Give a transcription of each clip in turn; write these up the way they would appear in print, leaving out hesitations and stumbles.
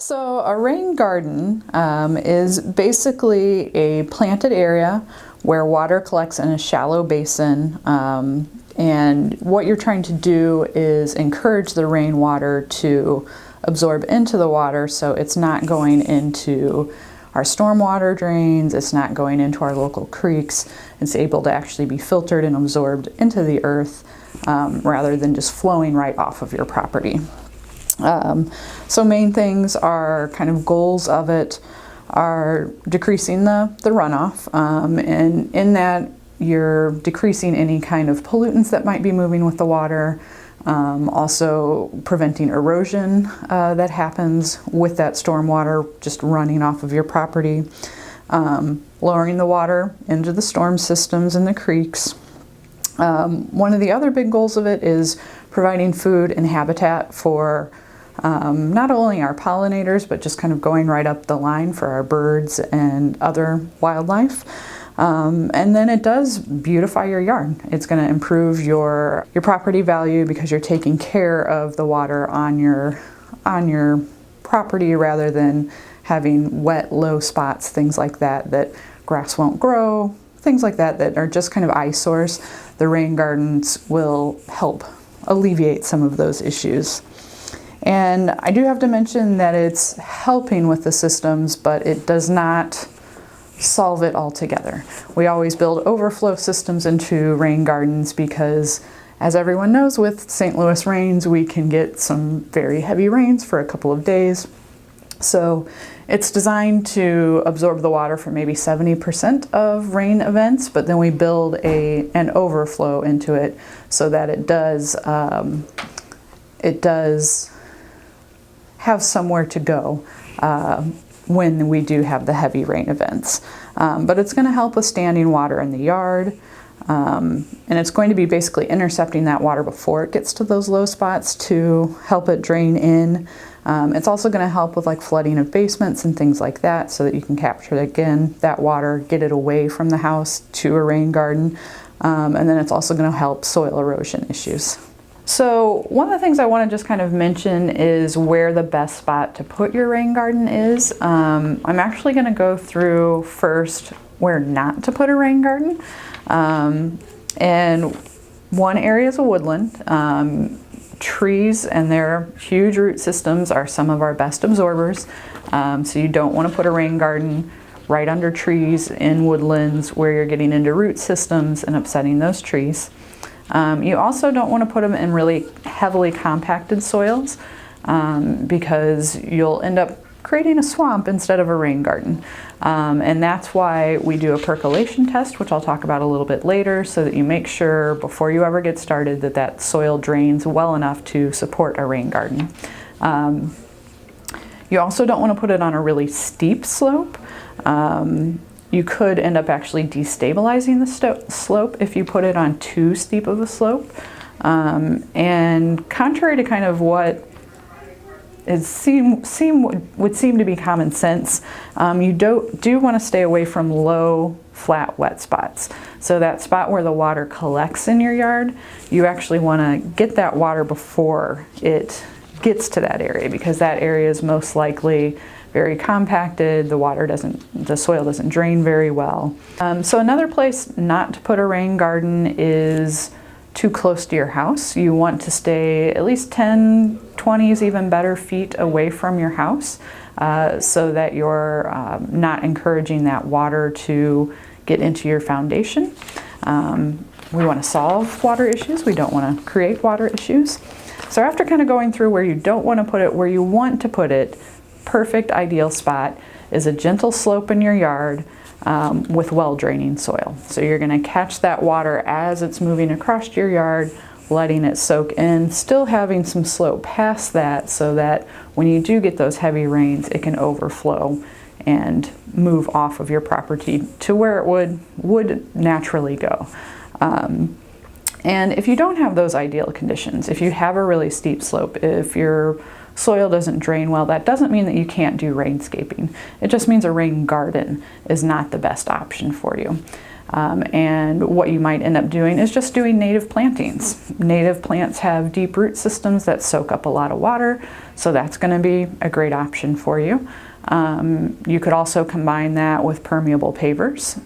So a rain garden is basically a planted area where water collects in a shallow basin, and what you're trying to do is encourage the rainwater to absorb into the water, so it's not going into our stormwater drains, it's not going into our local creeks, it's able to actually be filtered and absorbed into the earth rather than just flowing right off of your property. So main things are kind of goals of it are decreasing the runoff, and in that you're decreasing any kind of pollutants that might be moving with the water, also preventing erosion that happens with that stormwater just running off of your property, lowering the water into the storm systems and the creeks. One of the other big goals of it is providing food and habitat for not only our pollinators, but just kind of going right up the line for our birds and other wildlife. And then it does beautify your yard. It's going to improve your property value because you're taking care of the water on your property rather than having wet, low spots, things like that, that grass won't grow, things like that, that are just kind of eyesores. The rain gardens will help alleviate some of those issues. And I do have to mention that it's helping with the systems, but it does not solve it altogether. We always build overflow systems into rain gardens because, as everyone knows, with St. Louis rains, we can get some very heavy rains for a couple of days. So it's designed to absorb the water for maybe 70% of rain events, but then we build an overflow into it so that it does have somewhere to go when we do have the heavy rain events. But it's going to help with standing water in the yard, and it's going to be basically intercepting that water before it gets to those low spots to help it drain in. It's also going to help with like flooding of basements and things like that, so that you can capture again that water, get it away from the house to a rain garden, and then it's also going to help soil erosion issues. So one of the things I want to just kind of mention is where the best spot to put your rain garden is. I'm actually going to go through first where not to put a rain garden. And one area is a woodland. Trees and their huge root systems are some of our best absorbers. So you don't want to put a rain garden right under trees in woodlands where you're getting into root systems and upsetting those trees. You also don't want to put them in really heavily compacted soils because you'll end up creating a swamp instead of a rain garden. And that's why we do a percolation test, which I'll talk about a little bit later, so that you make sure before you ever get started that that soil drains well enough to support a rain garden. You also don't want to put it on a really steep slope. You could end up actually destabilizing the slope if you put it on too steep of a slope. And contrary to kind of what would seem to be common sense, you do want to stay away from low, flat, wet spots. So that spot where the water collects in your yard, you actually want to get that water before it gets to that area, because that area is most likely very compacted, the soil doesn't drain very well. So another place not to put a rain garden is too close to your house. You want to stay at least 10, 20 is even better feet away from your house, so that you're not encouraging that water to get into your foundation. We want to solve water issues. We don't want to create water issues. So after kind of going through where you don't want to put it, where you want to put it, perfect ideal spot is a gentle slope in your yard with well draining soil. So you're going to catch that water as it's moving across your yard, letting it soak in, still having some slope past that, so that when you do get those heavy rains, it can overflow and move off of your property to where it would naturally go. And if you don't have those ideal conditions, if you have a really steep slope, if your soil doesn't drain well, that doesn't mean that you can't do rainscaping. It just means a rain garden is not the best option for you. And what you might end up doing is just doing native plantings. Native plants have deep root systems that soak up a lot of water, so that's going to be a great option for you. You could also combine that with permeable pavers.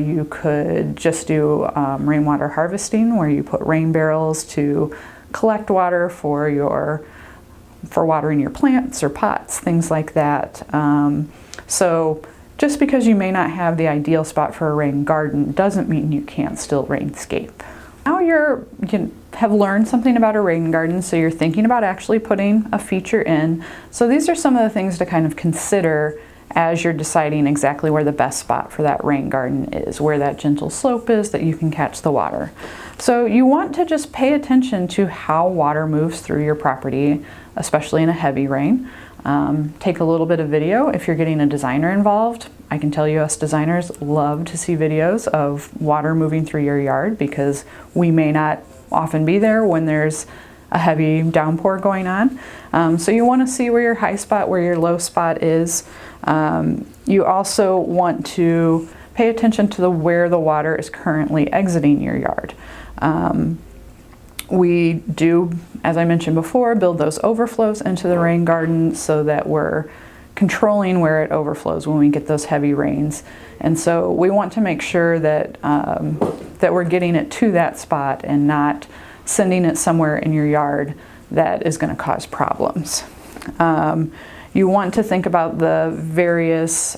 You could just do rainwater harvesting, where you put rain barrels to collect water for watering your plants or pots, things like that. So just because you may not have the ideal spot for a rain garden doesn't mean you can't still rainscape. Now you have learned something about a rain garden, so you're thinking about actually putting a feature in. So these are some of the things to kind of consider as you're deciding exactly where the best spot for that rain garden is, where that gentle slope is that you can catch the water. So you want to just pay attention to how water moves through your property, especially in a heavy rain. Take a little bit of video if you're getting a designer involved. I can tell you us designers love to see videos of water moving through your yard, because we may not often be there when there's a heavy downpour going on. So you want to see where your high spot, where your low spot is. You also want to pay attention to where the water is currently exiting your yard. We do, as I mentioned before, build those overflows into the rain garden so that we're controlling where it overflows when we get those heavy rains. And so we want to make sure that, that we're getting it to that spot and not sending it somewhere in your yard that is going to cause problems. You want to think about the various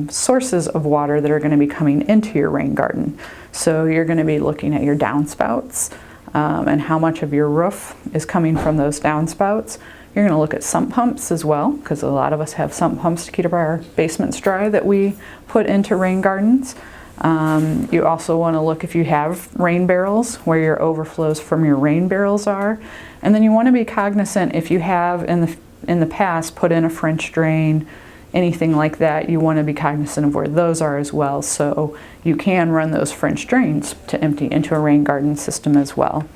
sources of water that are going to be coming into your rain garden. So you're going to be looking at your downspouts and how much of your roof is coming from those downspouts. You're going to look at sump pumps as well, because a lot of us have sump pumps to keep our basements dry that we put into rain gardens. You also want to look if you have rain barrels, where your overflows from your rain barrels are. And then you want to be cognizant if you have in the past put in a French drain, anything like that, you want to be cognizant of where those are as well, so you can run those French drains to empty into a rain garden system as well.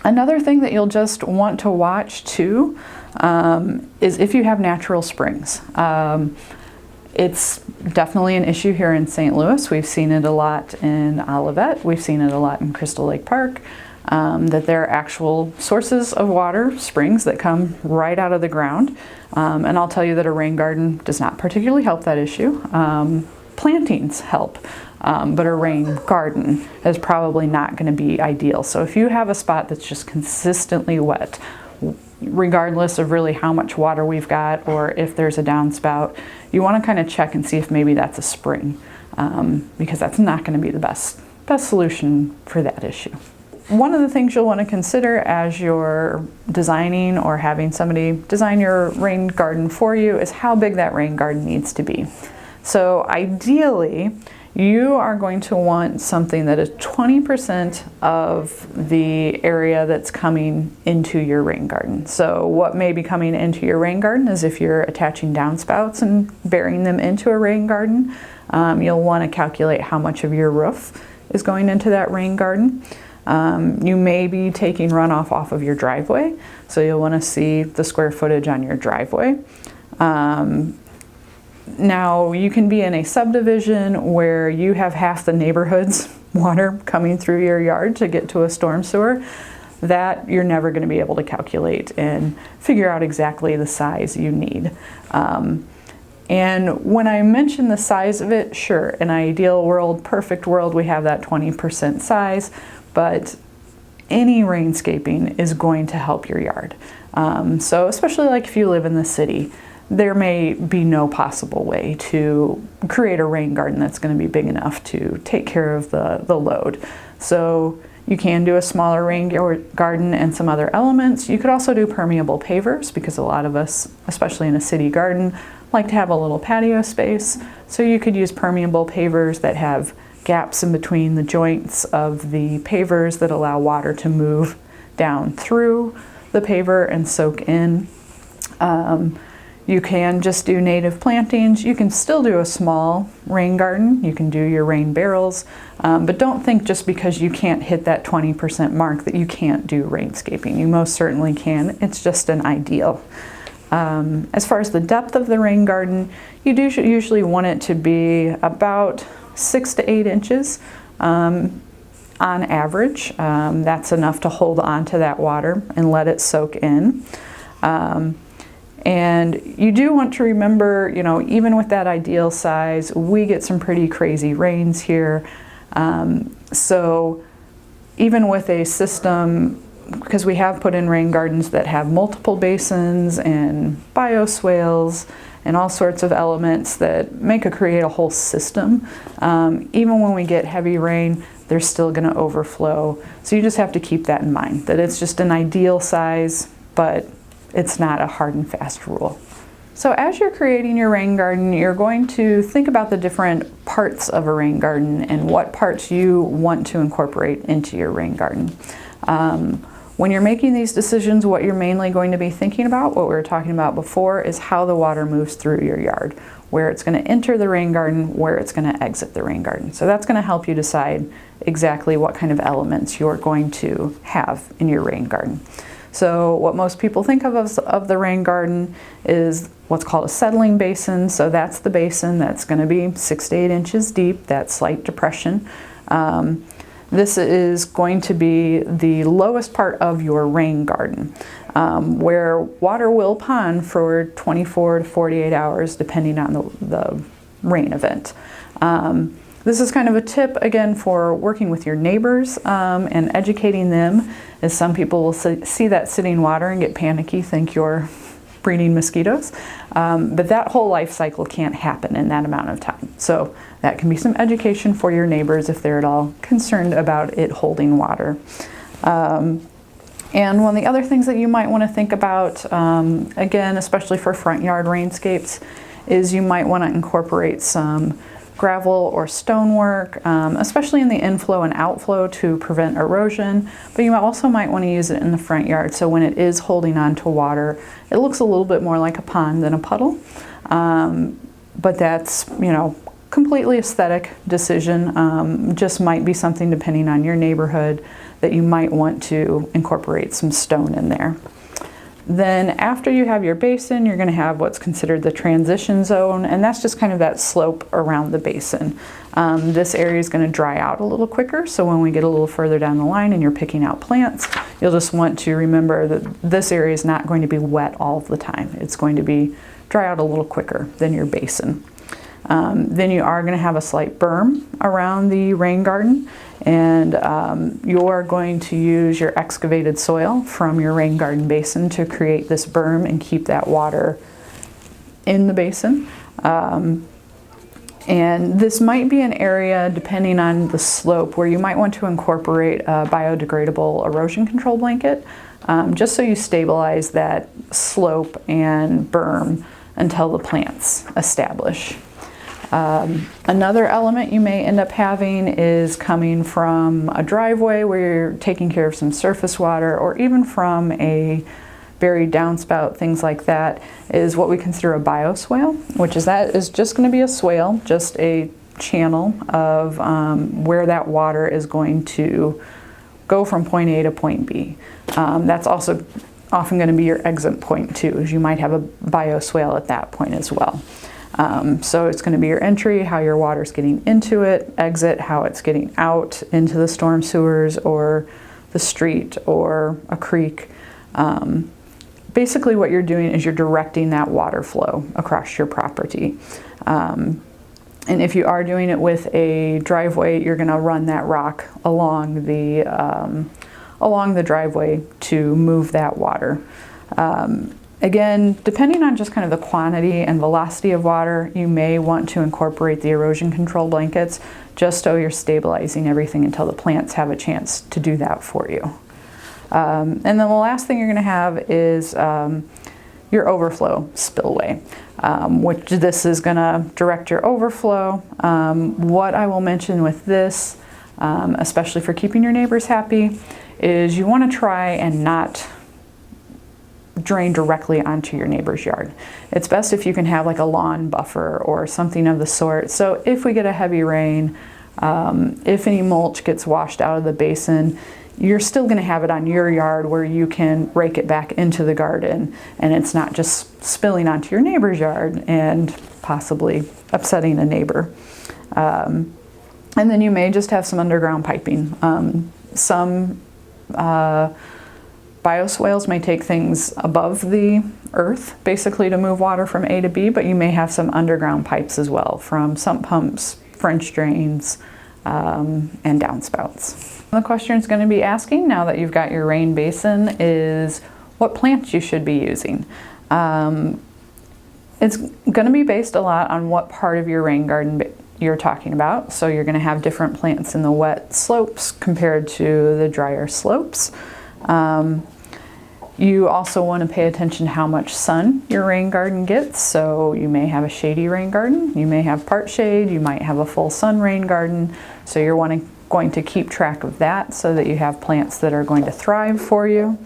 Another thing that you'll just want to watch too is if you have natural springs. It's definitely an issue here in St. Louis. We've seen it a lot in Olivet. We've seen it a lot in Crystal Lake Park. That there are actual sources of water, springs that come right out of the ground. And I'll tell you that a rain garden does not particularly help that issue. Plantings help, but a rain garden is probably not going to be ideal. So if you have a spot that's just consistently wet, regardless of really how much water we've got or if there's a downspout, you want to kind of check and see if maybe that's a spring, because that's not going to be the best solution for that issue. One of the things you'll want to consider as you're designing or having somebody design your rain garden for you is how big that rain garden needs to be. So ideally, you are going to want something that is 20% of the area that's coming into your rain garden. So what may be coming into your rain garden is if you're attaching downspouts and burying them into a rain garden, you'll want to calculate how much of your roof is going into that rain garden. You may be taking runoff off of your driveway, so you'll want to see the square footage on your driveway. Now, you can be in a subdivision where you have half the neighborhood's water coming through your yard to get to a storm sewer. That you're never going to be able to calculate and figure out exactly the size you need. And when I mention the size of it, sure, in an ideal world, perfect world, we have that 20% size. But any rainscaping is going to help your yard. So especially like if you live in the city, there may be no possible way to create a rain garden that's going to be big enough to take care of the load. So you can do a smaller rain garden and some other elements. You could also do permeable pavers, because a lot of us, especially in a city garden, like to have a little patio space. So you could use permeable pavers that have gaps in between the joints of the pavers that allow water to move down through the paver and soak in. You can just do native plantings. You can still do a small rain garden. You can do your rain barrels, but don't think just because you can't hit that 20% mark that you can't do rainscaping. You most certainly can. It's just an ideal. As far as the depth of the rain garden, you do usually want it to be about 6 to 8 inches on average. That's enough to hold on to that water and let it soak in. And you do want to remember, you know, even with that ideal size, we get some pretty crazy rains here. So even with a system, because we have put in rain gardens that have multiple basins and bioswales and all sorts of elements that create a whole system, even when we get heavy rain, they're still going to overflow. So you just have to keep that in mind, that it's just an ideal size, but it's not a hard and fast rule. So as you're creating your rain garden, you're going to think about the different parts of a rain garden and what parts you want to incorporate into your rain garden. When you're making these decisions, what you're mainly going to be thinking about, what we were talking about before, is how the water moves through your yard, where it's going to enter the rain garden, where it's going to exit the rain garden. So that's going to help you decide exactly what kind of elements you're going to have in your rain garden. So what most people think of the rain garden is what's called a settling basin. So that's the basin that's going to be 6 to 8 inches deep, that slight depression. This is going to be the lowest part of your rain garden, where water will pond for 24 to 48 hours depending on the rain event. This is kind of a tip, again, for working with your neighbors and educating them, as some people will see that sitting water and get panicky, think you're breeding mosquitoes. But that whole life cycle can't happen in that amount of time. So that can be some education for your neighbors if they're at all concerned about it holding water. And one of the other things that you might want to think about, again, especially for front yard rainscapes, is you might want to incorporate some gravel or stonework, especially in the inflow and outflow to prevent erosion, but you also might want to use it in the front yard, so when it is holding on to water, it looks a little bit more like a pond than a puddle. But that's, you know, completely aesthetic decision. Just might be something, depending on your neighborhood, that you might want to incorporate some stone in there. Then after you have your basin, you're going to have what's considered the transition zone, and that's just kind of that slope around the basin. This area is going to dry out a little quicker, so when we get a little further down the line and you're picking out plants, you'll just want to remember that this area is not going to be wet all the time. It's going to be dry out a little quicker than your basin. Then you are going to have a slight berm around the rain garden, and you're going to use your excavated soil from your rain garden basin to create this berm and keep that water in the basin. And this might be an area, depending on the slope, where you might want to incorporate a biodegradable erosion control blanket, just so you stabilize that slope and berm until the plants establish. Another element you may end up having is coming from a driveway where you're taking care of some surface water, or even from a buried downspout, things like that, is what we consider a bioswale, which is just going to be a swale, just a channel of where that water is going to go from point A to point B. That's also often going to be your exit point too, as you might have a bioswale at that point as well. So it's going to be your entry, how your water's getting into it, exit, how it's getting out into the storm sewers or the street or a creek. Basically what you're doing is you're directing that water flow across your property. And if you are doing it with a driveway, you're going to run that rock along the driveway to move that water. Again, depending on just kind of the quantity and velocity of water, you may want to incorporate the erosion control blankets, just so you're stabilizing everything until the plants have a chance to do that for you. And then the last thing you're going to have is your overflow spillway, which this is going to direct your overflow. What I will mention with this, especially for keeping your neighbors happy, is you want to try and not drain directly onto your neighbor's yard. It's best if you can have like a lawn buffer or something of the sort. So if we get a heavy rain, if any mulch gets washed out of the basin, you're still going to have it on your yard where you can rake it back into the garden, and it's not just spilling onto your neighbor's yard and possibly upsetting a neighbor. And then you may just have some underground piping. Some bioswales may take things above the earth, basically to move water from A to B, but you may have some underground pipes as well, from sump pumps, French drains, and downspouts. The question is going to be asking, now that you've got your rain basin, is what plants you should be using. It's going to be based a lot on what part of your rain garden you're talking about. So you're going to have different plants in the wet slopes compared to the drier slopes. You also want to pay attention to how much sun your rain garden gets. So you may have a shady rain garden, you may have part shade, you might have a full sun rain garden. So you're going to keep track of that so that you have plants that are going to thrive for you.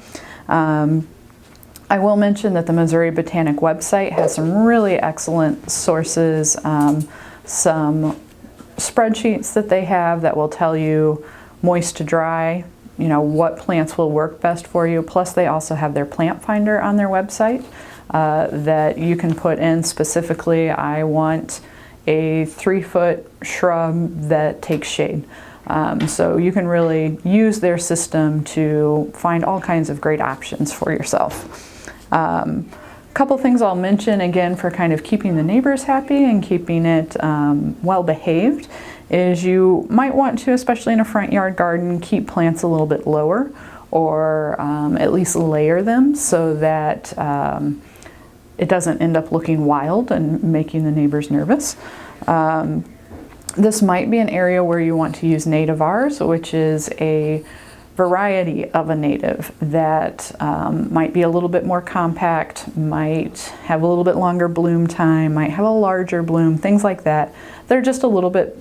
I will mention that the Missouri Botanic website has some really excellent sources, some spreadsheets that they have that will tell you moist to dry, you know, what plants will work best for you. Plus they also have their plant finder on their website that you can put in specifically, I want a 3-foot shrub that takes shade. So you can really use their system to find all kinds of great options for yourself. A couple things I'll mention again for kind of keeping the neighbors happy and keeping it well behaved is you might want to, especially in a front yard garden, keep plants a little bit lower, or at least layer them so that it doesn't end up looking wild and making the neighbors nervous. This might be an area where you want to use nativars, which is a variety of a native that might be a little bit more compact, might have a little bit longer bloom time, might have a larger bloom, things like that. They're just a little bit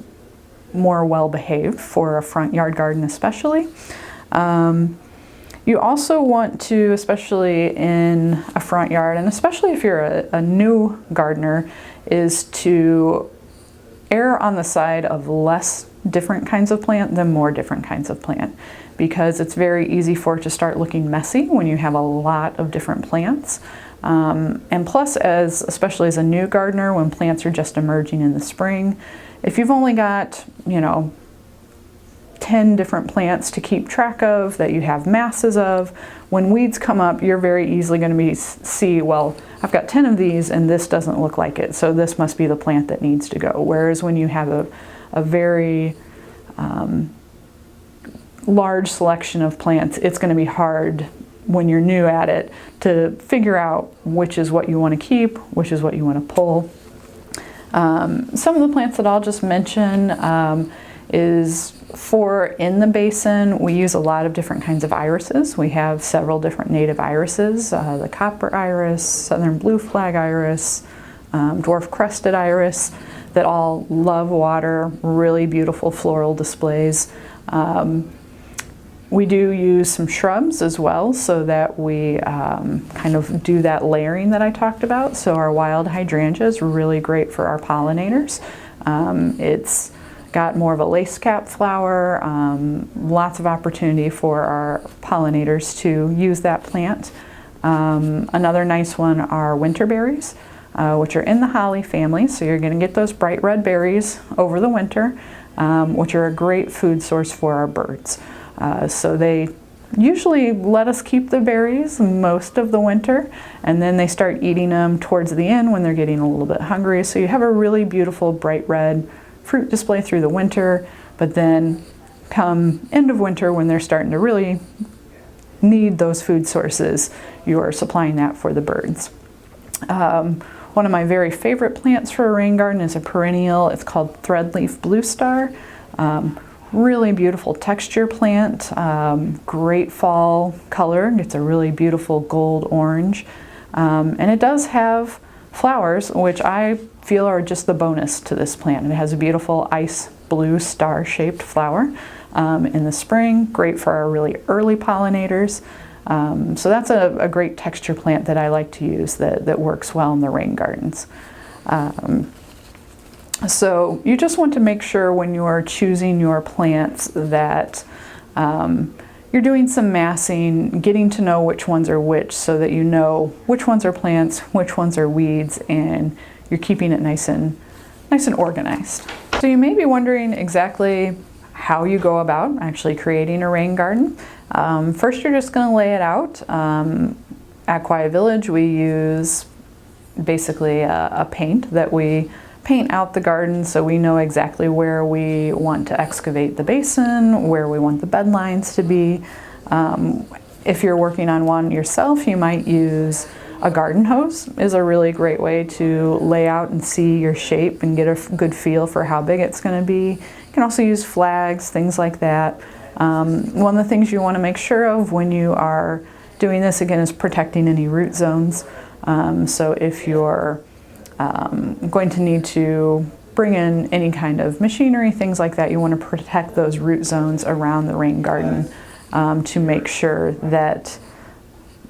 more well behaved for a front yard garden especially. You also want to, especially in a front yard, and especially if you're a new gardener, is to err on the side of less different kinds of plant than more different kinds of plant, because it's very easy for it to start looking messy when you have a lot of different plants. And plus, especially as a new gardener, when plants are just emerging in the spring, if you've only got, 10 different plants to keep track of that you have masses of, when weeds come up, you're very easily going to see, well, I've got 10 of these and this doesn't look like it, so this must be the plant that needs to go. Whereas when you have a very large selection of plants, it's going to be hard when you're new at it to figure out which is what you want to keep, which is what you want to pull. Some of the plants that I'll just mention is for in the basin, we use a lot of different kinds of irises. We have several different native irises, the copper iris, southern blue flag iris, dwarf crested iris, that all love water, really beautiful floral displays. We do use some shrubs as well so that we kind of do that layering that I talked about. So our wild hydrangea is really great for our pollinators. It's got more of a lace cap flower, lots of opportunity for our pollinators to use that plant. Another nice one are winter berries, which are in the holly family. So you're going to get those bright red berries over the winter, which are a great food source for our birds. So they usually let us keep the berries most of the winter, and then they start eating them towards the end when they're getting a little bit hungry. So you have a really beautiful bright red fruit display through the winter, but then come end of winter when they're starting to really need those food sources, you're supplying that for the birds. One of my very favorite plants for a rain garden is a perennial. It's called Threadleaf Blue Star. Really beautiful texture plant, great fall color. It's a really beautiful gold orange. And it does have flowers, which I feel are just the bonus to this plant. It has a beautiful ice blue star-shaped flower in the spring, great for our really early pollinators. So that's a great texture plant that I like to use that works well in the rain gardens. So you just want to make sure when you are choosing your plants that you're doing some massing, getting to know which ones are which so that you know which ones are plants, which ones are weeds, and you're keeping it nice and organized. So you may be wondering exactly how you go about actually creating a rain garden. First, you're just going to lay it out. At Quiet Village, we use basically a paint that we paint out the garden, so we know exactly where we want to excavate the basin, where we want the bed lines to be. If you're working on one yourself, you might use a garden hose. Is a really great way to lay out and see your shape and get a good feel for how big it's going to be. You can also use flags, things like that. One of the things you want to make sure of when you are doing this, again, is protecting any root zones. So if you're going to need to bring in any kind of machinery, things like that, you want to protect those root zones around the rain garden to make sure that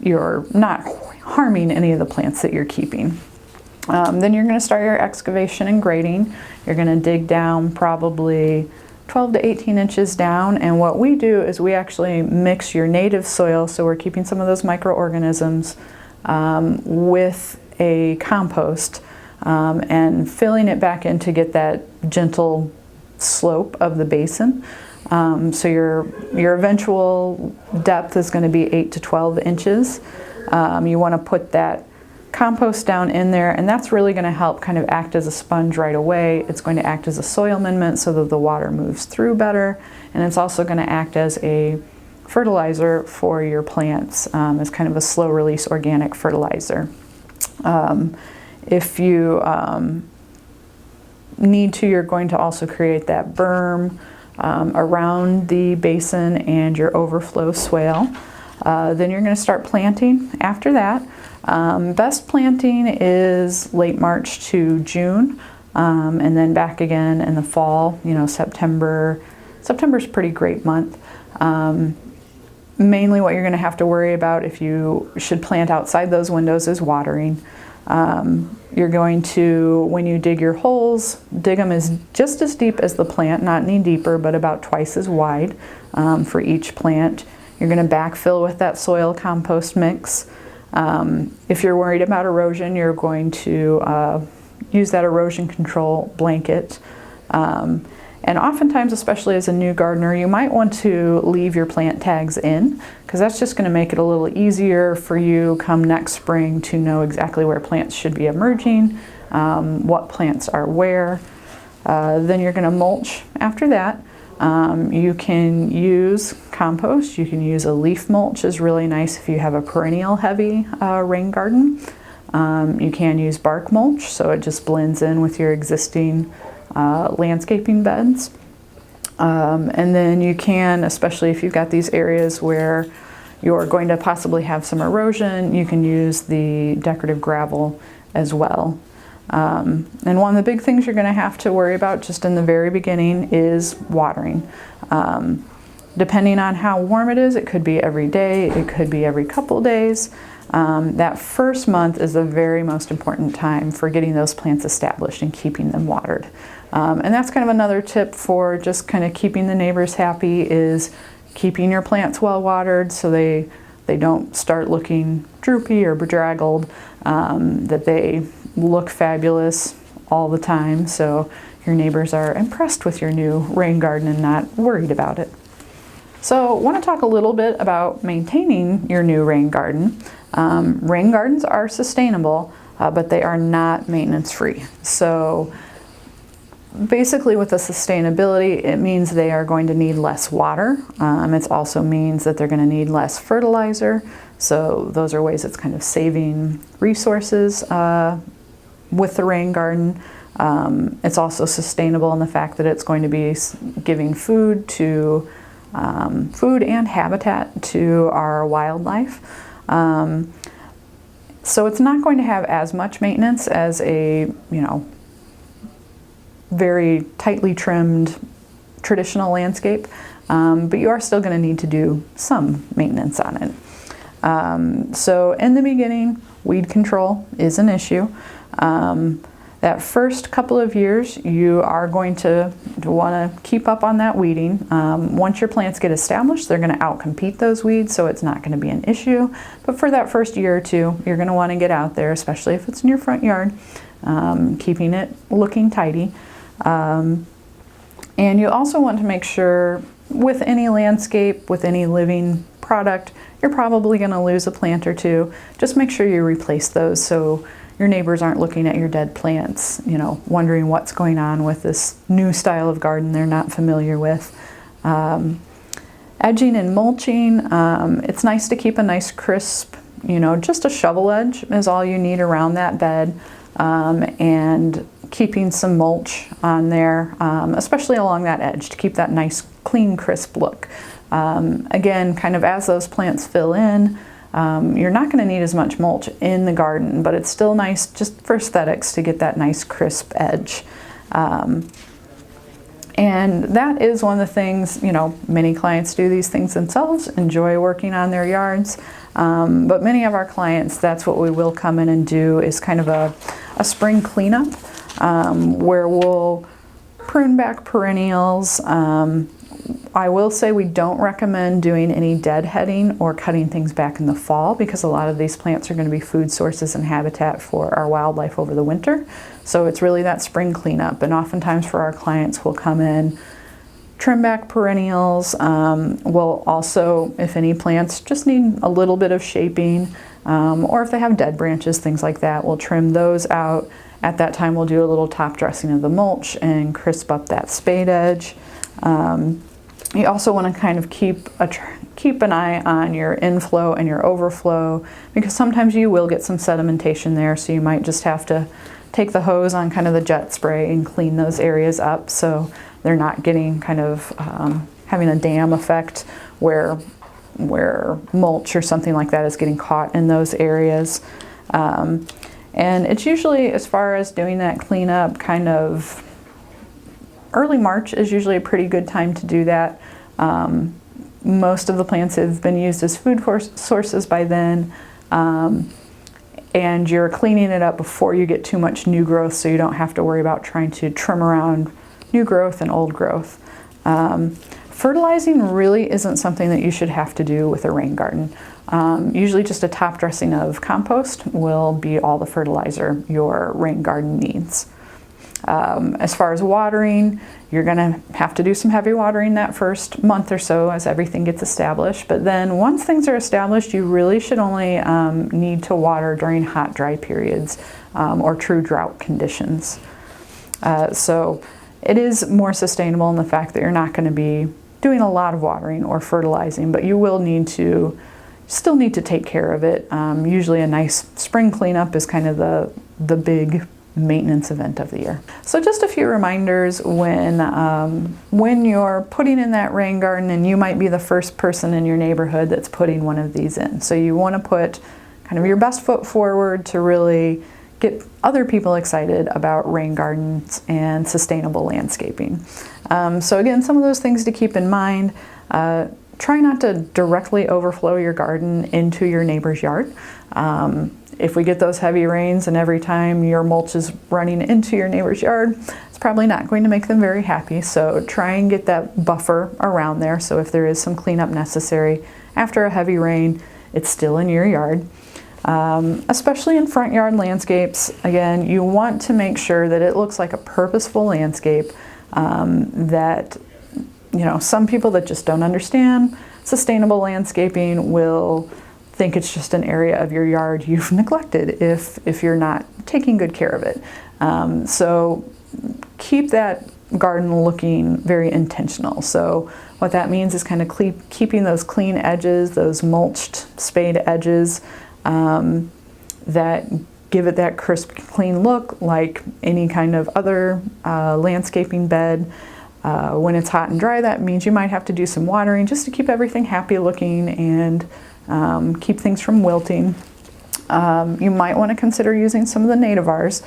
you're not harming any of the plants that you're keeping. Then you're going to start your excavation and grading. You're going to dig down probably 12 to 18 inches down, and what we do is we actually mix your native soil, so we're keeping some of those microorganisms with a compost and filling it back in to get that gentle slope of the basin. So your eventual depth is going to be 8 to 12 inches. You want to put that compost down in there, and that's really going to help kind of act as a sponge right away. It's going to act as a soil amendment so that the water moves through better, and it's also going to act as a fertilizer for your plants, as kind of a slow release organic fertilizer. If you need to, you're going to also create that berm around the basin and your overflow swale. Then you're going to start planting after that. Best planting is late March to June, and then back again in the fall. You know, September's a pretty great month. Mainly what you're going to have to worry about if you should plant outside those windows is watering. You're going to, when you dig your holes, dig them just as deep as the plant, not any deeper, but about twice as wide for each plant. You're going to backfill with that soil compost mix. If you're worried about erosion, you're going to use that erosion control blanket. And oftentimes, especially as a new gardener, you might want to leave your plant tags in, because that's just going to make it a little easier for you come next spring to know exactly where plants should be emerging, what plants are where. Then you're going to mulch after that. You can use compost. You can use a leaf mulch, is really nice if you have a perennial heavy rain garden. You can use bark mulch, so it just blends in with your existing landscaping beds. And then you can, especially if you've got these areas where you're going to possibly have some erosion, you can use the decorative gravel as well. And one of the big things you're going to have to worry about just in the very beginning is watering. Depending on how warm it is, it could be every day, it could be every couple days. That first month is the very most important time for getting those plants established and keeping them watered. And that's kind of another tip for just kind of keeping the neighbors happy, is keeping your plants well watered so they don't start looking droopy or bedraggled, that they look fabulous all the time, so your neighbors are impressed with your new rain garden and not worried about it. So I want to talk a little bit about maintaining your new rain garden. Rain gardens are sustainable, but they are not maintenance free. So basically with the sustainability, it means they are going to need less water. It also means that they're going to need less fertilizer. So those are ways it's kind of saving resources with the rain garden. It's also sustainable in the fact that it's going to be giving food and habitat to our wildlife. So it's not going to have as much maintenance as a, very tightly trimmed traditional landscape, but you are still going to need to do some maintenance on it. So in the beginning, weed control is an issue. That first couple of years, you are going to want to keep up on that weeding. Once your plants get established, they're going to outcompete those weeds, so it's not going to be an issue. But for that first year or two, you're going to want to get out there, especially if it's in your front yard, keeping it looking tidy. And you also want to make sure with any landscape, with any living product, you're probably going to lose a plant or two. Just make sure you replace those so your neighbors aren't looking at your dead plants, you know, wondering what's going on with this new style of garden they're not familiar with. Edging and mulching, it's nice to keep a nice crisp, you know, just a shovel edge is all you need around that bed, and keeping some mulch on there, especially along that edge to keep that nice clean crisp look. Again, kind of as those plants fill in, you're not going to need as much mulch in the garden, but it's still nice just for aesthetics to get that nice crisp edge. And that is one of the things, you know, many clients do these things themselves, enjoy working on their yards, but many of our clients, that's what we will come in and do is kind of a spring cleanup, where we'll prune back perennials. I will say we don't recommend doing any deadheading or cutting things back in the fall because a lot of these plants are going to be food sources and habitat for our wildlife over the winter. So it's really that spring cleanup, and oftentimes for our clients we'll come in, trim back perennials. We'll also, if any plants just need a little bit of shaping, or if they have dead branches, things like that, we'll trim those out. At that time we'll do a little top dressing of the mulch and crisp up that spade edge. You also want to kind of keep an eye on your inflow and your overflow, because sometimes you will get some sedimentation there, so you might just have to take the hose on kind of the jet spray and clean those areas up so they're not getting kind of having a dam effect where mulch or something like that is getting caught in those areas. And it's usually, as far as doing that cleanup, kind of early March is usually a pretty good time to do that. Most of the plants have been used as food sources by then, and you're cleaning it up before you get too much new growth, so you don't have to worry about trying to trim around new growth and old growth. Fertilizing really isn't something that you should have to do with a rain garden. Usually just a top dressing of compost will be all the fertilizer your rain garden needs. As far as watering, you're going to have to do some heavy watering that first month or so as everything gets established. But then once things are established, you really should only need to water during hot, dry periods or true drought conditions. So it is more sustainable in the fact that you're not going to be doing a lot of watering or fertilizing, but you will still need to take care of it. Usually a nice spring cleanup is kind of the big maintenance event of the year. So just a few reminders when you're putting in that rain garden, and you might be the first person in your neighborhood that's putting one of these in. So you want to put kind of your best foot forward to really get other people excited about rain gardens and sustainable landscaping. So again, some of those things to keep in mind. Try not to directly overflow your garden into your neighbor's yard. If we get those heavy rains and every time your mulch is running into your neighbor's yard, it's probably not going to make them very happy. So try and get that buffer around there. So if there is some cleanup necessary after a heavy rain, it's still in your yard. Especially in front yard landscapes, again, you want to make sure that it looks like a purposeful landscape, that, you know, some people that just don't understand sustainable landscaping will think it's just an area of your yard you've neglected if you're not taking good care of it. So keep that garden looking very intentional. So what that means is kind of keeping those clean edges, those mulched spade edges, that give it that crisp, clean look like any kind of other landscaping bed. When it's hot and dry, that means you might have to do some watering just to keep everything happy looking and keep things from wilting. You might want to consider using some of the nativars,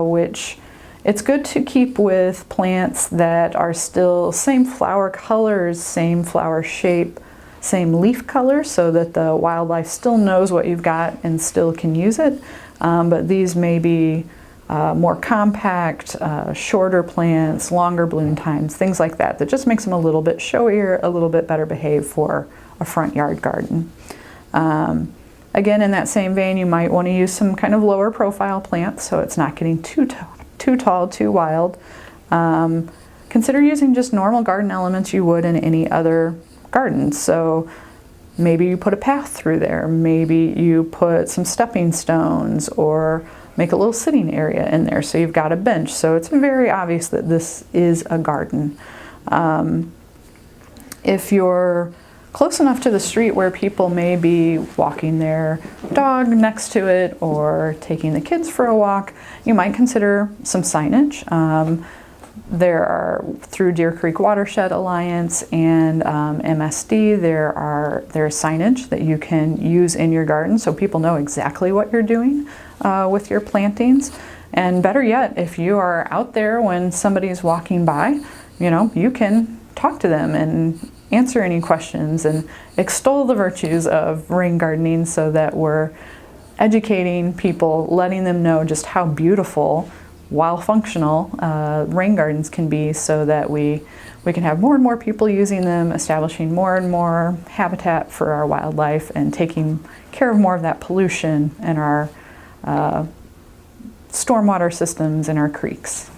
which it's good to keep with plants that are still same flower colors, same flower shape, same leaf color, so that the wildlife still knows what you've got and still can use it. But these may be more compact, shorter plants, longer bloom times, things like that, that just makes them a little bit showier, a little bit better behaved for a front yard garden. Again, in that same vein, you might want to use some kind of lower profile plants so it's not getting too tall, too wild. consider using just normal garden elements you would in any other garden. So maybe you put a path through there, maybe you put some stepping stones, or make a little sitting area in there so you've got a bench. So it's very obvious that this is a garden. If you're close enough to the street where people may be walking their dog next to it or taking the kids for a walk, you might consider some signage. There are, through Deer Creek Watershed Alliance and MSD, there's signage that you can use in your garden so people know exactly what you're doing with your plantings. And better yet, if you are out there when somebody's walking by, you can talk to them and answer any questions and extol the virtues of rain gardening, so that we're educating people, letting them know just how beautiful, while functional, rain gardens can be, so that we can have more and more people using them, establishing more and more habitat for our wildlife, and taking care of more of that pollution in our stormwater systems and our creeks.